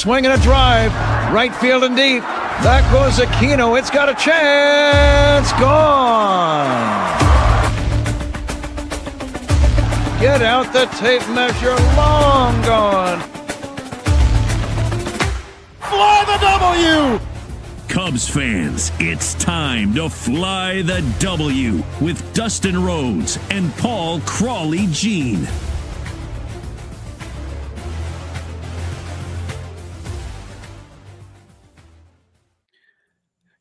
swing and a drive. Right field and deep. Back goes Aquino. It's got a chance. Gone. Get out the tape measure. Long gone. Fly the W! Cubs fans, it's time to fly the W with Dustin Rhodes and Paul Crawly Jean.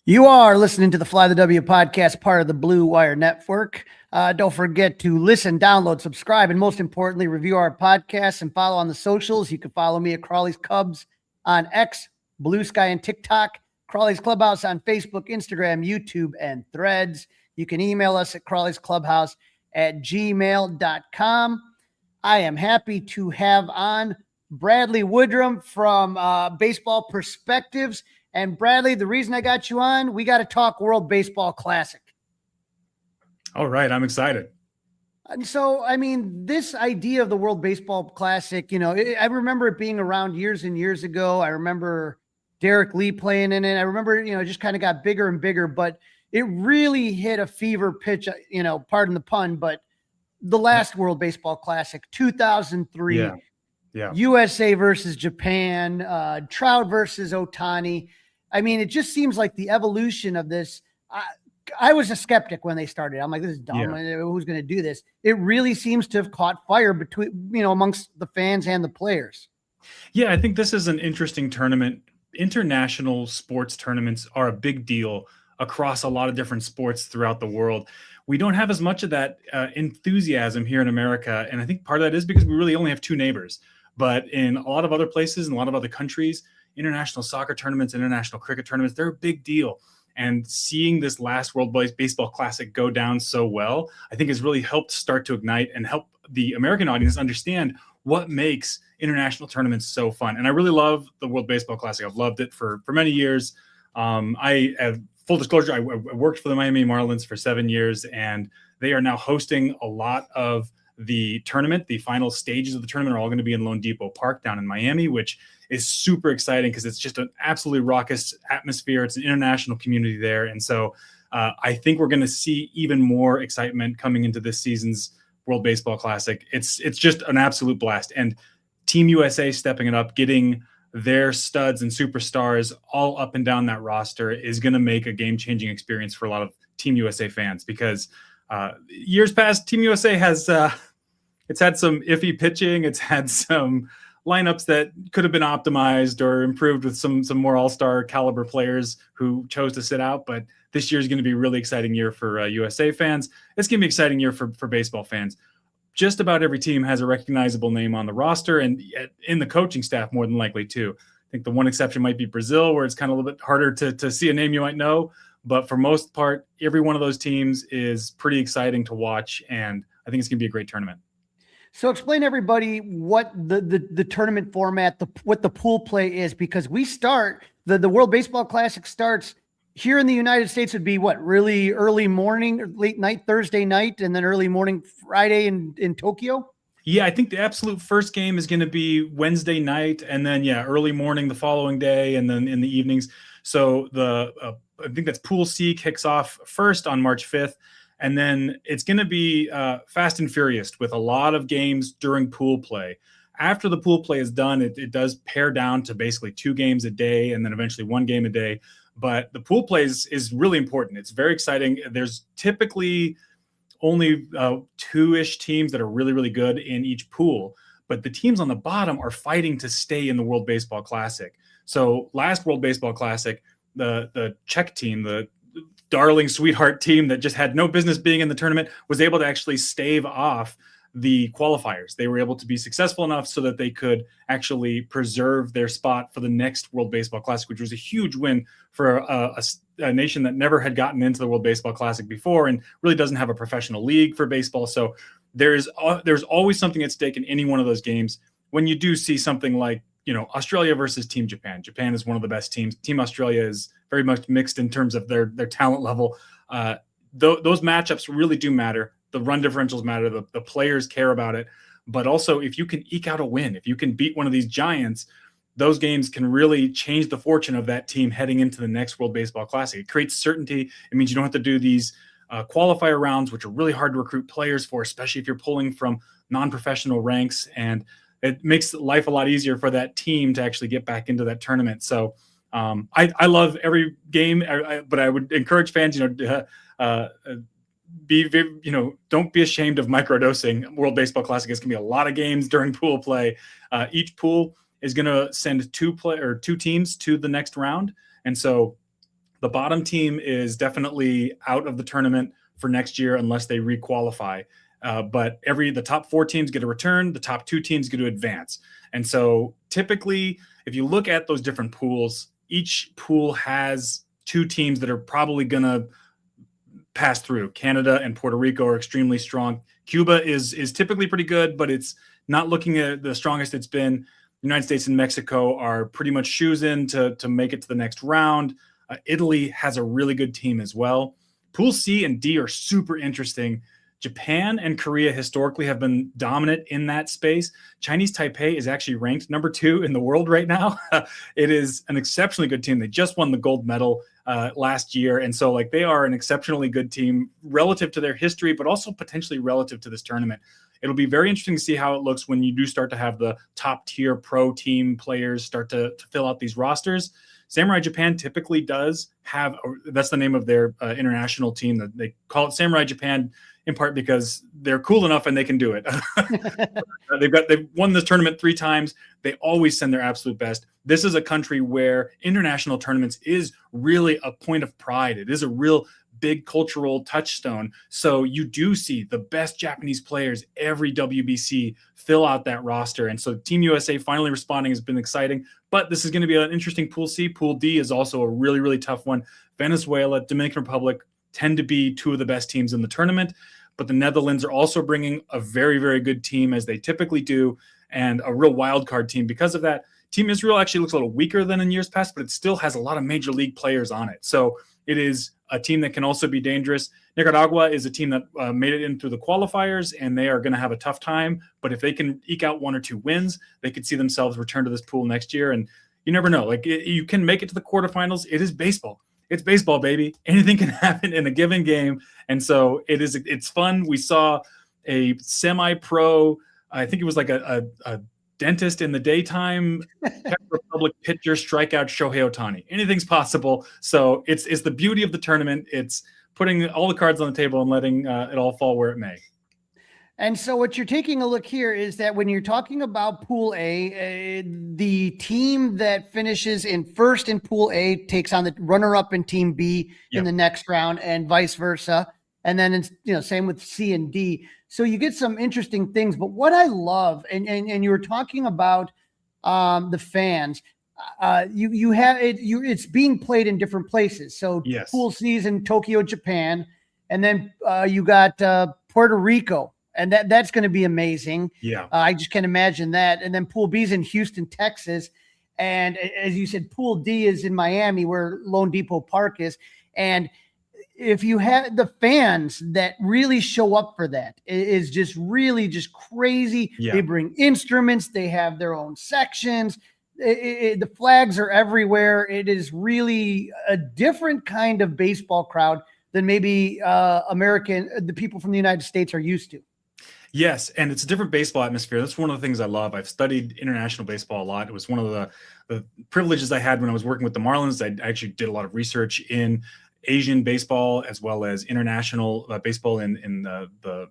You are listening to the Fly the W podcast, part of the Blue Wire Network. Don't forget to listen, download, subscribe, and most importantly, review our podcast and follow on the socials. You can follow me at Crawly's Cubs on X, Blue Sky, and TikTok. Crawly's Clubhouse on Facebook, Instagram, YouTube, and Threads. You can email us at crawlysclubhouse@gmail.com. I am happy to have on Bradley Woodrum from Baseball Prospectus. And Bradley, the reason I got you on, we got to talk World Baseball Classic. All right, I'm excited. And so, I mean, this idea of the World Baseball Classic, I remember it being around years and years ago. I remember Derek Lee playing in it. I remember, it just kind of got bigger and bigger, but it really hit a fever pitch, pardon the pun, but the last World Baseball Classic, 2003, USA versus Japan, Trout versus Ohtani. I mean, it just seems like the evolution of this. I was a skeptic when they started. I'm like, this is dumb. Who's going to do this? It really seems to have caught fire between, amongst the fans and the players. Yeah, I think this is an interesting tournament. International sports tournaments are a big deal across a lot of different sports throughout the world. We don't have as much of that enthusiasm here in America. And I think part of that is because we really only have two neighbors. But in a lot of other places and a lot of other countries, international soccer tournaments, international cricket tournaments, they're a big deal. And seeing this last World Baseball Classic go down so well, I think has really helped start to ignite and help the American audience understand what makes international tournaments so fun. And I really love the World Baseball Classic. I've loved it for many years. I have full disclosure, I worked for the Miami Marlins for 7 years, and they are now hosting a lot of the tournament. The final stages of the tournament are all going to be in Lone Depot Park down in Miami, which is super exciting because it's just an absolutely raucous atmosphere. It's an international community there. And so I think we're going to see even more excitement coming into this season's World Baseball Classic. It's just an absolute blast. And Team USA stepping it up, getting their studs and superstars all up and down that roster is going to make a game-changing experience for a lot of Team USA fans because years past, Team USA has it's had some iffy pitching. It's had some lineups that could have been optimized or improved with some more all-star caliber players who chose to sit out. But this year is going to be a really exciting year for USA fans. It's going to be an exciting year for baseball fans. Just about every team has a recognizable name on the roster and in the coaching staff more than likely too. I think the one exception might be Brazil, where it's kind of a little bit harder to see a name you might know. But for most part, every one of those teams is pretty exciting to watch. And I think it's going to be a great tournament. So explain to everybody what the tournament format, what the pool play is, because we start the World Baseball Classic starts here in the United States would be what, really early morning or late night, Thursday night, and then early morning Friday in Tokyo. Yeah, I think the absolute first game is going to be Wednesday night, and then early morning the following day, and then in the evenings. So I think that's Pool C kicks off first on March 5th. And then it's going to be fast and furious with a lot of games during pool play. After the pool play is done, it does pare down to basically 2 games a day and then eventually 1 game a day. But the pool play is really important. It's very exciting. There's typically only 2-ish teams that are really, really good in each pool. But the teams on the bottom are fighting to stay in the World Baseball Classic. So last World Baseball Classic, the Czech team, the darling sweetheart team that just had no business being in the tournament, was able to actually stave off the qualifiers. They were able to be successful enough so that they could actually preserve their spot for the next World Baseball Classic, which was a huge win for a nation that never had gotten into the World Baseball Classic before and really doesn't have a professional league for baseball. So there's always something at stake in any one of those games. When you do see something like, Australia versus Team Japan. Japan is one of the best teams. Team Australia is very much mixed in terms of their talent level. Those matchups really do matter. The run differentials matter. The players care about it. But also, if you can eke out a win, if you can beat one of these giants, those games can really change the fortune of that team heading into the next World Baseball Classic. It creates certainty. It means you don't have to do these qualifier rounds, which are really hard to recruit players for, especially if you're pulling from non-professional ranks. And it makes life a lot easier for that team to actually get back into that tournament. So I love every game, but I would encourage fans, don't be ashamed of microdosing. World Baseball Classic is going to be a lot of games during pool play. Each pool is going to send two teams to the next round. And so the bottom team is definitely out of the tournament for next year unless they requalify. But the top 4 teams get a return. The top 2 teams get to advance. And so typically, if you look at those different pools, each pool has 2 teams that are probably going to pass through. Canada and Puerto Rico are extremely strong. Cuba is typically pretty good, but it's not looking at the strongest it's been. The United States and Mexico are pretty much shoes in to make it to the next round. Italy has a really good team as well. Pool C and D are super interesting. Japan and Korea historically have been dominant in that space. Chinese Taipei is actually ranked number 2 in the world right now. It is an exceptionally good team. They just won the gold medal last year. And so they are an exceptionally good team relative to their history, but also potentially relative to this tournament. It'll be very interesting to see how it looks when you do start to have the top tier pro team players start to fill out these rosters. Samurai Japan typically does have, that's the name of their international team. That they call it Samurai Japan in part because they're cool enough and they can do it. They've won this tournament 3 times. They always send their absolute best. This is a country where international tournaments is really a point of pride. It is a real big cultural touchstone. So you do see the best Japanese players every WBC fill out that roster. And so Team USA finally responding has been exciting, but this is going to be an interesting Pool C. Pool D is also a really, really tough one. Venezuela, Dominican Republic tend to be 2 of the best teams in the tournament, but the Netherlands are also bringing a very, very good team as they typically do, and a real wild card team. Because of that, Team Israel actually looks a little weaker than in years past, but it still has a lot of major league players on it. So it is a team that can also be dangerous. Nicaragua is a team that made it in through the qualifiers, and they are going to have a tough time. But if they can eke out 1 or 2 wins, they could see themselves return to this pool next year. And you never know. You can make it to the quarterfinals. It is baseball. It's baseball, baby. Anything can happen in a given game. And so it's fun. We saw a semi-pro, I think it was a dentist in the daytime, Czech Republic pitcher strikeout Shohei Ohtani. Anything's possible. So it's the beauty of the tournament. It's putting all the cards on the table and letting it all fall where it may. And so what you're taking a look here is that when you're talking about Pool A, the team that finishes in first in Pool A takes on the runner-up in Team B in the next round, and vice versa. And then it's, same with C and D. So you get some interesting things. But what I love, and you were talking about the fans, you have it's being played in different places. So Pool C is in Tokyo, Japan, and then you got Puerto Rico. And that's going to be amazing. Yeah. I just can't imagine that. And then Pool B is in Houston, Texas. And as you said, Pool D is in Miami, where Lone Depot Park is. And if you have the fans that really show up for that, it is just really just crazy. Yeah. They bring instruments. They have their own sections. The flags are everywhere. It is really a different kind of baseball crowd than maybe the people from the United States are used to. Yes, and it's a different baseball atmosphere. That's one of the things I love. I've studied international baseball a lot. It was one of the privileges I had when I was working with the Marlins. I actually did a lot of research in Asian baseball as well as international baseball in the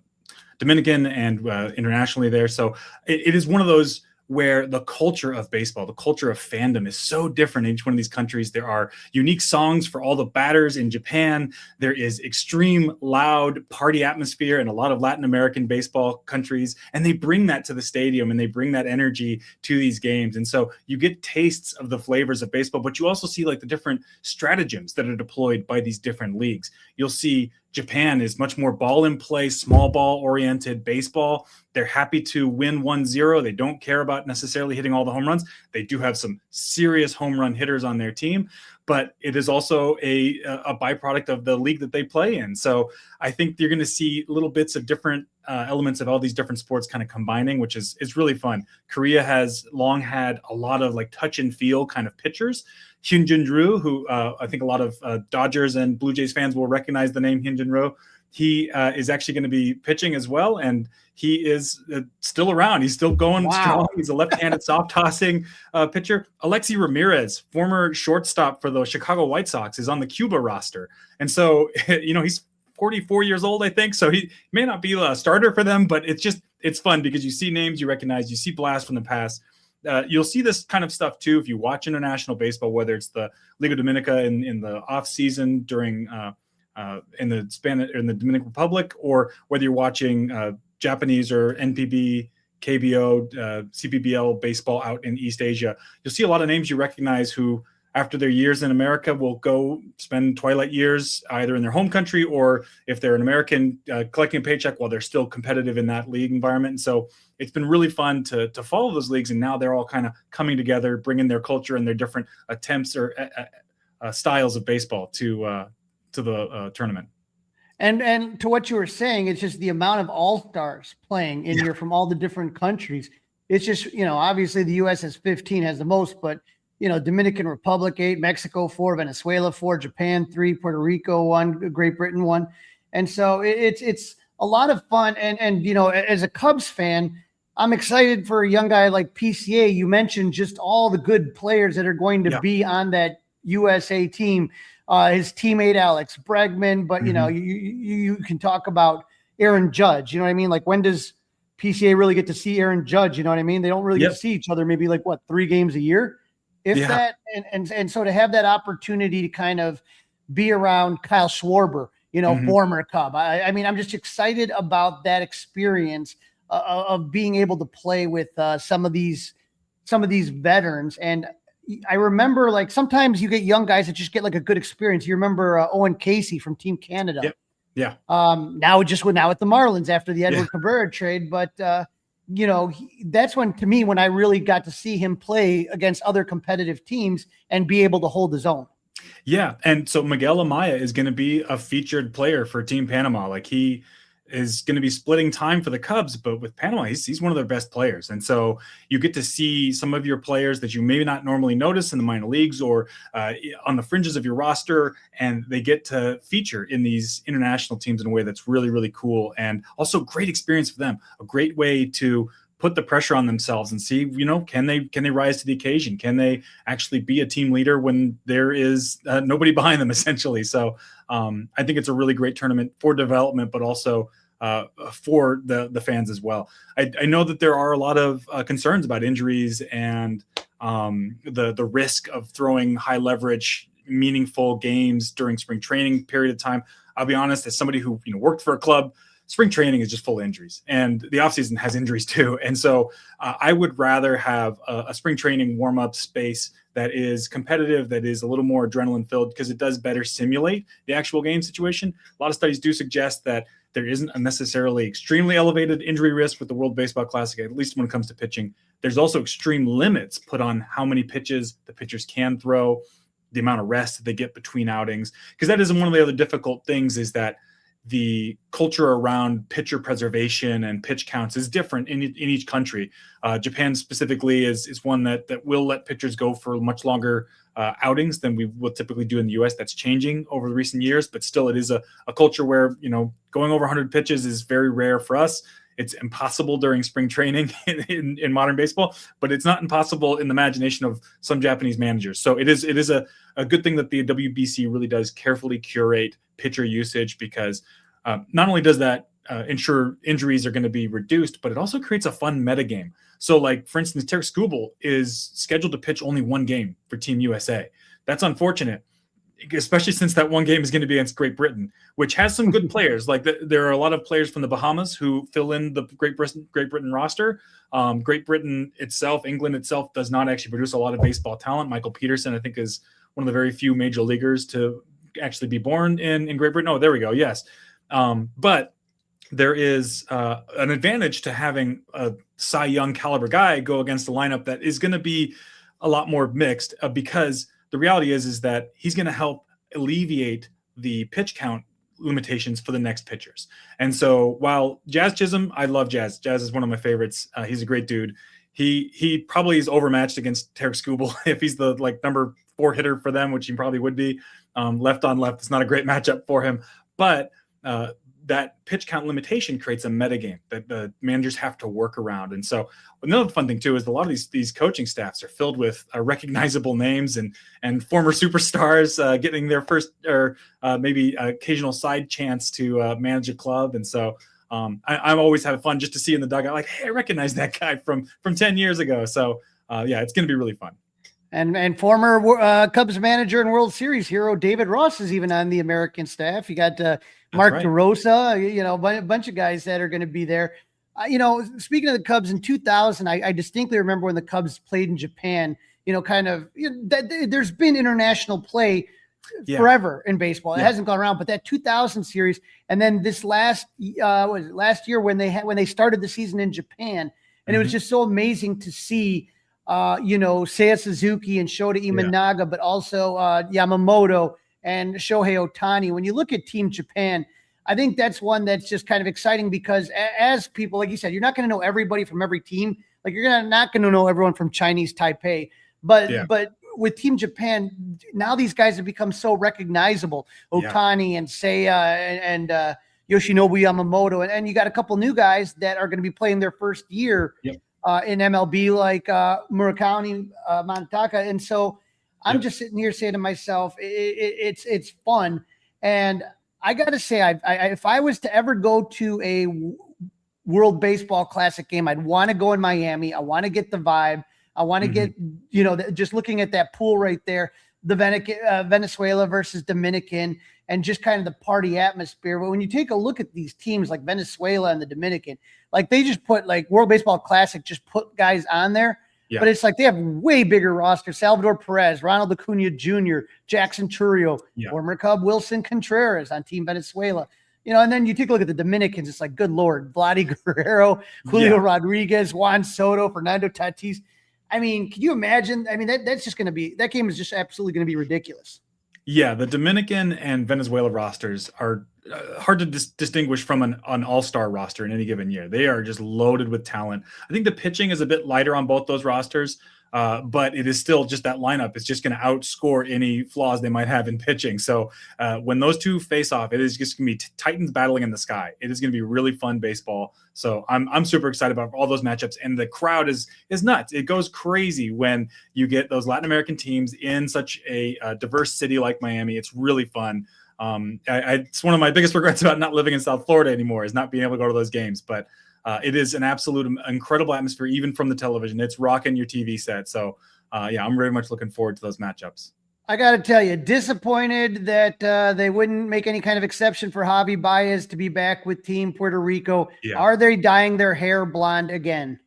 Dominican and internationally there. So it is one of those where the culture of baseball, the culture of fandom is so different in each one of these countries. There are unique songs for all the batters in Japan. There is extreme loud party atmosphere in a lot of Latin American baseball countries, and they bring that to the stadium and they bring that energy to these games. And so you get tastes of the flavors of baseball, but you also see the different stratagems that are deployed by these different leagues. You'll see Japan is much more ball in play, small ball oriented baseball. They're happy to win 1-0. They don't care about necessarily hitting all the home runs. They do have some serious home run hitters on their team, but it is also a byproduct of the league that they play in. So I think you're going to see little bits of different elements of all these different sports kind of combining, which is really fun. Korea has long had a lot of like touch and feel kind of pitchers. Hyun-Jin Ryu, who I think a lot of Dodgers and Blue Jays fans will recognize the name Hyun-Jin Ryu. He is actually going to be pitching as well, and he is still around. He's still going strong. He's a left-handed soft tossing pitcher. Alexi Ramirez, former shortstop for the Chicago White Sox, is on the Cuba roster. And so, he's 44 years old, I think. So he may not be a starter for them, but it's fun because you see names you recognize, you see blasts from the past. You'll see this kind of stuff too if you watch international baseball, whether it's the Liga Dominica in the off season during in the Dominican Republic, or whether you're watching Japanese or NPB, KBO, CPBL baseball out in East Asia. You'll see a lot of names you recognize who, after their years in America, will go spend twilight years either in their home country, or if they're an American, collecting a paycheck while they're still competitive in that league environment. And so it's been really fun to follow those leagues. And now they're all kind of coming together, bringing their culture and their different attempts or styles of baseball to the tournament. And to what you were saying, it's just the amount of all-stars playing in here from all the different countries. It's just, obviously the U.S. has 15, has the most, but Dominican Republic 8, Mexico 4, Venezuela 4, Japan 3, Puerto Rico 1, Great Britain 1. And so it's a lot of fun. And as a Cubs fan, I'm excited for a young guy like PCA. You mentioned just all the good players that are going to be on that USA team. His teammate Alex Bregman, but you can talk about Aaron Judge. You know what I mean? Like, when does PCA really get to see Aaron Judge? You know what I mean? They don't really get to see each other. Maybe 3 games a year, if that. And so to have that opportunity to kind of be around Kyle Schwarber, former Cub. I mean, I'm just excited about that experience of being able to play with some of these veterans. And I remember, sometimes you get young guys that just get a good experience. You remember Owen Casey from Team Canada. Yep. Yeah. Now at the Marlins after the Edward Cabrera trade. But, that's when I really got to see him play against other competitive teams and be able to hold his own. Yeah. And so Miguel Amaya is going to be a featured player for Team Panama. He is going to be splitting time for the Cubs, but with Panama, he's one of their best players. And so you get to see some of your players that you may not normally notice in the minor leagues or on the fringes of your roster, and they get to feature in these international teams in a way that's really, really cool. And also great experience for them, a great way to put the pressure on themselves and see, can they rise to the occasion? Can they actually be a team leader when there is nobody behind them, essentially? So I think it's a really great tournament for development, but also for the fans as well. I know that there are a lot of concerns about injuries and the risk of throwing high leverage, meaningful games during spring training period of time. I'll be honest, as somebody who worked for a club, spring training is just full of injuries, and the offseason has injuries too. And so I would rather have a spring training warm-up space that is competitive, that is a little more adrenaline filled, because it does better simulate the actual game situation. A lot of studies do suggest that there isn't a necessarily extremely elevated injury risk with the World Baseball Classic, at least when it comes to pitching. There's also extreme limits put on how many pitches the pitchers can throw, the amount of rest that they get between outings, because that is one of the other difficult things, is that the culture around pitcher preservation and pitch counts is different in each country. Japan specifically is one that will let pitchers go for much longer outings than we will typically do in the U.S. That's changing over the recent years, but still it is a culture where, going over 100 pitches is very rare for us. It's impossible during spring training in modern baseball, but it's not impossible in the imagination of some Japanese managers. So it is a good thing that the WBC really does carefully curate pitcher usage, because not only does that ensure injuries are going to be reduced, but it also creates a fun metagame. So, for instance, Tarek Skubal is scheduled to pitch only one game for Team USA. That's unfortunate, especially since that one game is going to be against Great Britain, which has some good players. There are a lot of players from the Bahamas who fill in the Great Britain roster. Great Britain itself, England itself, does not actually produce a lot of baseball talent. Michael Peterson, I think, is one of the very few major leaguers to actually be born in Great Britain. Oh, there we go. Yes. But there is an advantage to having a Cy Young caliber guy go against a lineup that is going to be a lot more mixed, because the reality is that he's going to help alleviate the pitch count limitations for the next pitchers. And so while Jazz Chisholm, I love Jazz. Jazz is one of my favorites. He's a great dude. He probably is overmatched against Tarek Skubal if he's the number 4 hitter for them, which he probably would be. Left on left, it's not a great matchup for him. But that pitch count limitation creates a metagame that the managers have to work around. And so another fun thing too is a lot of these coaching staffs are filled with recognizable names and former superstars getting their first or maybe occasional side chance to manage a club. And so I'm always having fun just to see in the dugout, like, hey, I recognize that guy from 10 years ago. So yeah, it's going to be really fun. And former Cubs manager and World Series hero David Ross is even on the American staff. You got Mark DeRosa, a bunch of guys that are going to be there. Speaking of the Cubs in 2000, I distinctly remember when the Cubs played in Japan. There's been international play forever in baseball. It hasn't gone around, but that 2000 series, and then this last year when they started the season in Japan, and it was just so amazing to see. Seiya Suzuki and Shota Imanaga, but also Yamamoto and Shohei Ohtani. When you look at Team Japan, I think that's one that's just kind of exciting because as people, like you said, you're not going to know everybody from every team. Like you're not going to know everyone from Chinese Taipei. But with Team Japan, now these guys have become so recognizable. Ohtani and Seiya and Yoshinobu Yamamoto. And you got a couple new guys that are going to be playing their first year in MLB, like Murakami Montaca. And so I'm just sitting here saying to myself, it's fun. And I got to say, if I was to ever go to a World Baseball Classic game, I'd want to go in Miami. I want to get the vibe. I want to get, just looking at that pool right there, the Venezuela versus Dominican, and just kind of the party atmosphere. But when you take a look at these teams like Venezuela and the Dominican, like they just put World Baseball Classic, just put guys on there. But it's like they have way bigger roster. Salvador Perez, Ronald Acuna Jr., Jackson Churrio, former Cub Wilson Contreras on Team Venezuela. And then you take a look at the Dominicans. It's like, good Lord, Vladdy Guerrero, Julio Rodriguez, Juan Soto, Fernando Tatis. I mean, can you imagine? I mean, that's just going to be – that game is just absolutely going to be ridiculous. Yeah, the Dominican and Venezuela rosters are hard to distinguish from an all-star roster in any given year. They are just loaded with talent. I think the pitching is a bit lighter on both those rosters, but it is still just that lineup is just going to outscore any flaws they might have in pitching. So when those two face off, it is just going to be Titans battling in the sky. It is going to be really fun baseball. So I'm super excited about all those matchups, and the crowd is nuts. It goes crazy when you get those Latin American teams in such a diverse city like Miami. It's really fun. It's one of my biggest regrets about not living in South Florida anymore is not being able to go to those games, but it is an absolute incredible atmosphere, even from the television. It's rocking your TV set. So I'm very much looking forward to those matchups. I got to tell you, disappointed that they wouldn't make any kind of exception for Javi Baez to be back with Team Puerto Rico. Are they dyeing their hair blonde again?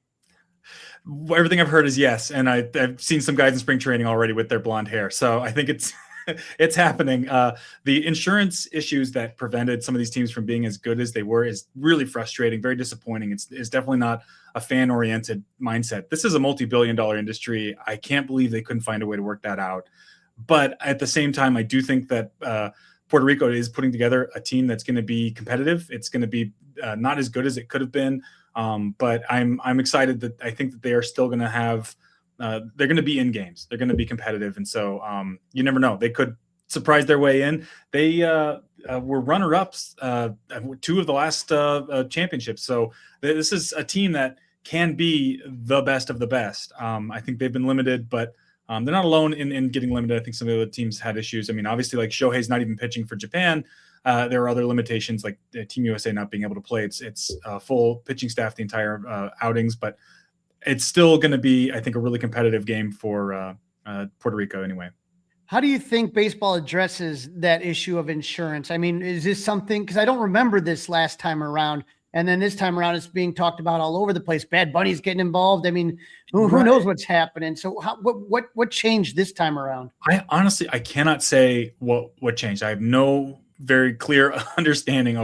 Everything I've heard is yes. And I've seen some guys in spring training already with their blonde hair. So I think it's happening. The insurance issues that prevented some of these teams from being as good as they were is really frustrating, very disappointing. It's definitely not a fan-oriented mindset. This is a multi-billion-dollar industry. I can't believe they couldn't find a way to work that out. But at the same time, I do think that Puerto Rico is putting together a team that's going to be competitive. It's going to be not as good as it could have been. But I'm excited that I think that they are still going to have they're going to be in games. They're going to be competitive. And so you never know. They could surprise their way in. They were runner-ups 2 of the last championships. So this is a team that can be the best of the best. I think they've been limited, but they're not alone in getting limited. I think some of the other teams had issues. I mean, obviously, like Shohei's not even pitching for Japan. There are other limitations, like Team USA not being able to play. It's full pitching staff the entire outings, but it's still going to be, I think, a really competitive game for Puerto Rico anyway. How do you think baseball addresses that issue of insurance? I mean, is this something, because I don't remember this last time around, and then this time around it's being talked about all over the place. Bad Bunny's getting involved. I mean, who knows what's happening? So what changed this time around? I cannot say what changed. I have no very clear understanding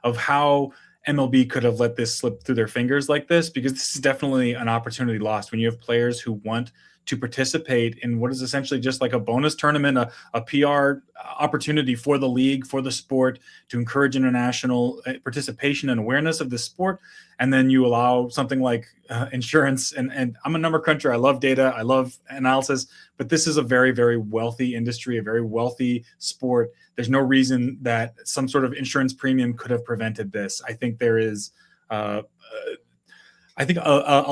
of how MLB could have let this slip through their fingers like this, because this is definitely an opportunity lost when you have players who want to participate in what is essentially just like a bonus tournament, a PR opportunity for the league, for the sport, to encourage international participation and awareness of the sport. And then you allow something like insurance. And I'm a number cruncher. I love data. I love analysis. But this is a very, very wealthy industry, a very wealthy sport. There's no reason that some sort of insurance premium could have prevented this. I think there is a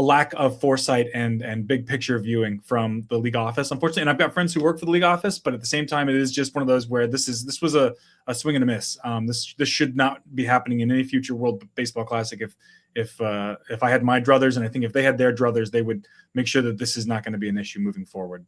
lack of foresight and big picture viewing from the league office, unfortunately. And I've got friends who work for the league office, but at the same time, it is just one of those where this was a swing and a miss. This should not be happening in any future World Baseball Classic. If I had my druthers, and I think if they had their druthers, they would make sure that this is not going to be an issue moving forward.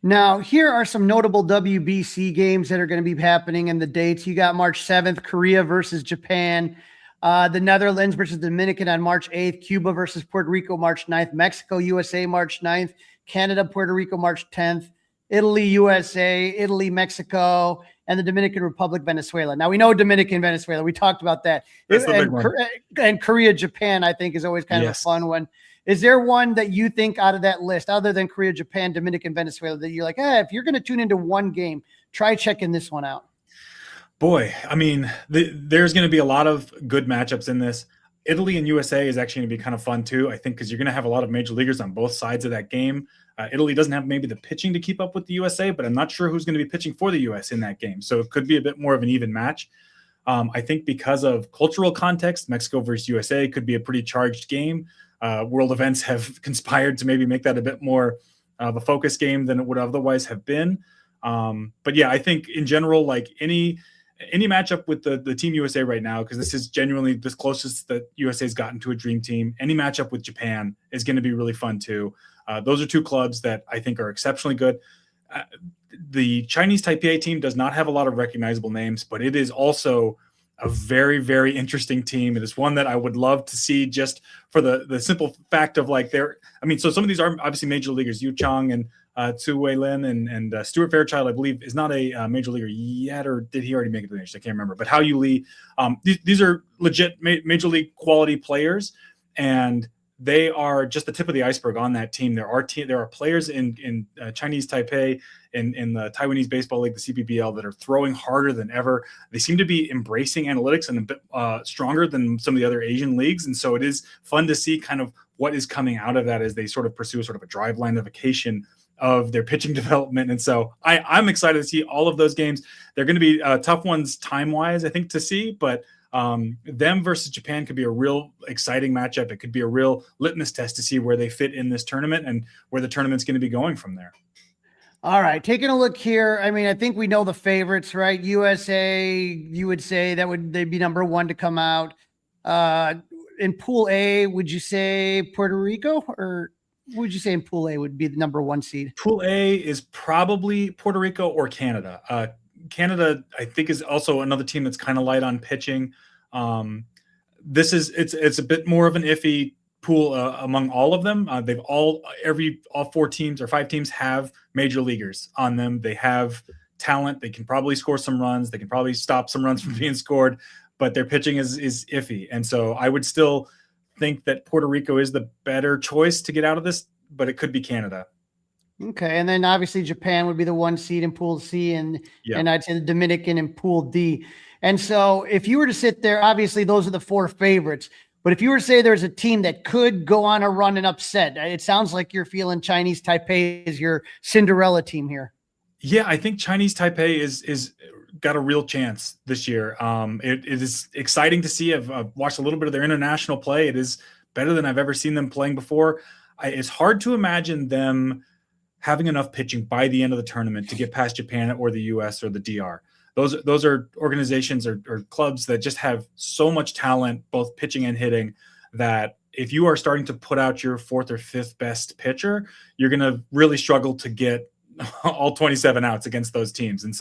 Now, here are some notable WBC games that are going to be happening and the dates. You got March 7th, Korea versus Japan. The Netherlands versus Dominican on March 8th, Cuba versus Puerto Rico March 9th, Mexico, USA March 9th, Canada, Puerto Rico March 10th, Italy, USA, Italy, Mexico, and the Dominican Republic, Venezuela. Now we know Dominican, Venezuela. We talked about that. That's the big one. And Korea, Japan, I think is always kind of a fun one. Is there one that you think out of that list, other than Korea, Japan, Dominican, Venezuela, that you're like, if you're going to tune into one game, try checking this one out? Boy, I mean, there's going to be a lot of good matchups in this. Italy and USA is actually going to be kind of fun too, I think, because you're going to have a lot of major leaguers on both sides of that game. Italy doesn't have maybe the pitching to keep up with the USA, but I'm not sure who's going to be pitching for the US in that game. So it could be a bit more of an even match. I think because of cultural context, Mexico versus USA could be a pretty charged game. World events have conspired to maybe make that a bit more of a focus game than it would otherwise have been. But yeah, I think in general, like any matchup with the Team USA right now, because this is genuinely the closest that USA's gotten to a dream team, any matchup with Japan is going to be really fun too. Those are two clubs that I think are exceptionally good. The Chinese Taipei team does not have a lot of recognizable names, but it is also a very, very interesting team. It is one that I would love to see just for the simple fact of like so some of these are obviously major leaguers, Yu Chang and Tzu Wei Lin and Stuart Fairchild, I believe, is not a major leaguer yet, or did he already make it to the majors? I can't remember. But Hao Yu Lee, these are legit major league quality players, and they are just the tip of the iceberg on that team. There are players in Chinese Taipei in the Taiwanese Baseball League, the CPBL, that are throwing harder than ever. They seem to be embracing analytics and a bit stronger than some of the other Asian leagues, and so it is fun to see kind of what is coming out of that as they sort of pursue sort of a driveline of their pitching development. And so I'm excited to see all of those games. They're going to be tough ones time-wise, I think, to see, but them versus Japan could be a real exciting matchup. It could be a real litmus test to see where they fit in this tournament and where the tournament's going to be going from there. All right, taking a look here. I mean, I think we know the favorites, right? USA, you would say they'd be number one to come out. In Pool A, would you say Puerto Rico, or would you say in Pool A would be the number one seed? Pool A is probably Puerto Rico or Canada. Canada, I think, is also another team that's kind of light on pitching. It's a bit more of an iffy pool among all of them. All four teams or five teams have major leaguers on them. They have talent. They can probably score some runs. They can probably stop some runs from being scored, but their pitching is iffy. And so I would still think that Puerto Rico is the better choice to get out of this, but it could be Canada. Okay. And then obviously Japan would be the one seed in Pool C, and I'd say the Dominican in Pool D. And so if you were to sit there, obviously those are the four favorites, but if you were to say there's a team that could go on a run and upset, it sounds like you're feeling Chinese Taipei is your Cinderella team here. Yeah, I think Chinese Taipei is got a real chance this year. It is exciting to see. I've watched a little bit of their international play. It is better than I've ever seen them playing before. It's hard to imagine them having enough pitching by the end of the tournament to get past Japan or the US or the DR. Those are organizations or clubs that just have so much talent, both pitching and hitting, that if you are starting to put out your fourth or fifth best pitcher, you're going to really struggle to get all 27 outs against those teams. And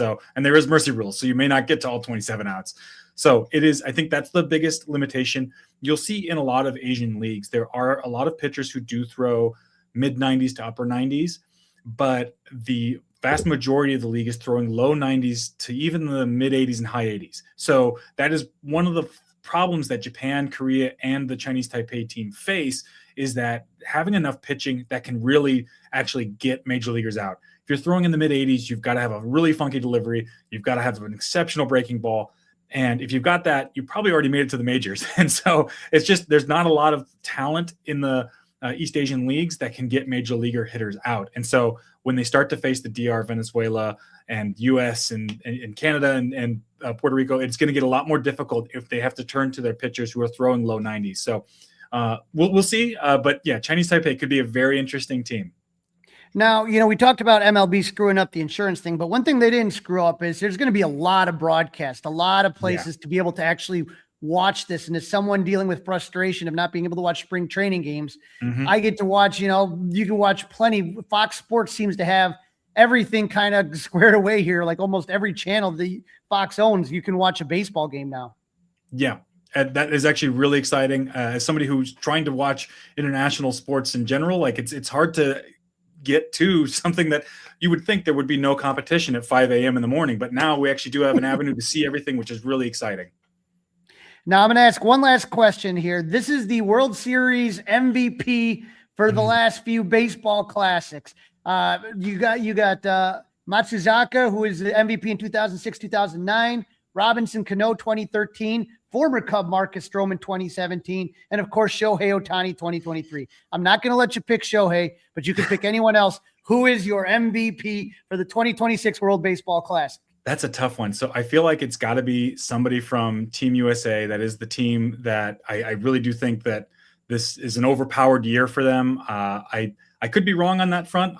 there is mercy rules, so you may not get to all 27 outs. So I think that's the biggest limitation. You'll see in a lot of Asian leagues, there are a lot of pitchers who do throw mid 90s to upper 90s, but the vast majority of the league is throwing low 90s to even the mid 80s and high 80s. So that is one of the problems that Japan, Korea, and the Chinese Taipei team face, is that having enough pitching that can really actually get major leaguers out. If you're throwing in the mid 80s, you've got to have a really funky delivery. You've got to have an exceptional breaking ball. And if you've got that, you probably already made it to the majors. And so it's just, there's not a lot of talent in the East Asian leagues that can get major leaguer hitters out. And so when they start to face the DR, Venezuela, and US and Canada and Puerto Rico, it's going to get a lot more difficult if they have to turn to their pitchers who are throwing low 90s. So we'll see. But yeah, Chinese Taipei could be a very interesting team. Now, we talked about MLB screwing up the insurance thing, but one thing they didn't screw up is there's going to be a lot of broadcast, a lot of places to be able to actually watch this. And as someone dealing with frustration of not being able to watch spring training games, I get to watch, you can watch plenty. Fox Sports seems to have everything kind of squared away here. Like almost every channel the Fox owns, you can watch a baseball game now. Yeah. That is actually really exciting. As somebody who's trying to watch international sports in general, like it's hard to get to something that you would think there would be no competition at 5 a.m. in the morning. But now we actually do have an avenue to see everything, which is really exciting. Now I'm going to ask one last question here. This is the World Series MVP for the last few baseball classics. You got Matsuzaka, who is the MVP in 2006, 2009, Robinson Cano 2013, former Cub Marcus Stroman 2017, and of course Shohei Ohtani 2023. I'm not going to let you pick Shohei, but you can pick anyone else. Who is your MVP for the 2026 World Baseball Classic? That's a tough one. So I feel like it's got to be somebody from Team USA. That is the team that I really do think that this is an overpowered year for them. I could be wrong on that front.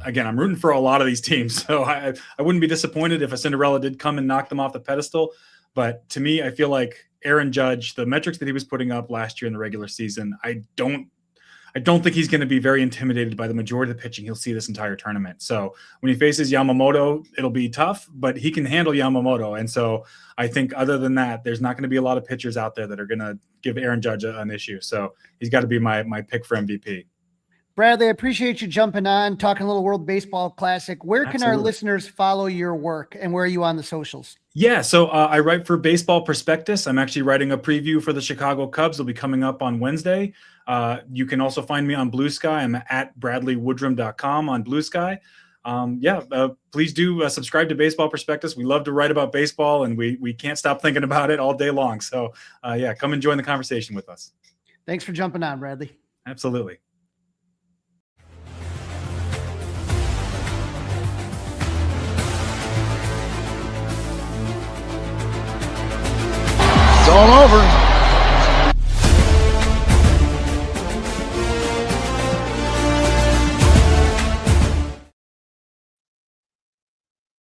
Again, I'm rooting for a lot of these teams, so I wouldn't be disappointed if a Cinderella did come and knock them off the pedestal. But to me, I feel like Aaron Judge, the metrics that he was putting up last year in the regular season, I don't think he's going to be very intimidated by the majority of the pitching he'll see this entire tournament. So when he faces Yamamoto, it'll be tough, but he can handle Yamamoto. And so I think other than that, there's not going to be a lot of pitchers out there that are going to give Aaron Judge an issue. So he's got to be my pick for MVP. Bradley, I appreciate you jumping on, talking a little World Baseball Classic. Where can our listeners follow your work, and where are you on the socials? Yeah, so I write for Baseball Prospectus. I'm actually writing a preview for the Chicago Cubs. It'll be coming up on Wednesday. You can also find me on Blue Sky. I'm at bradleywoodrum.com on Blue Sky. Please do subscribe to Baseball Prospectus. We love to write about baseball, and we can't stop thinking about it all day long. So, come and join the conversation with us. Thanks for jumping on, Bradley. Absolutely. It's all over.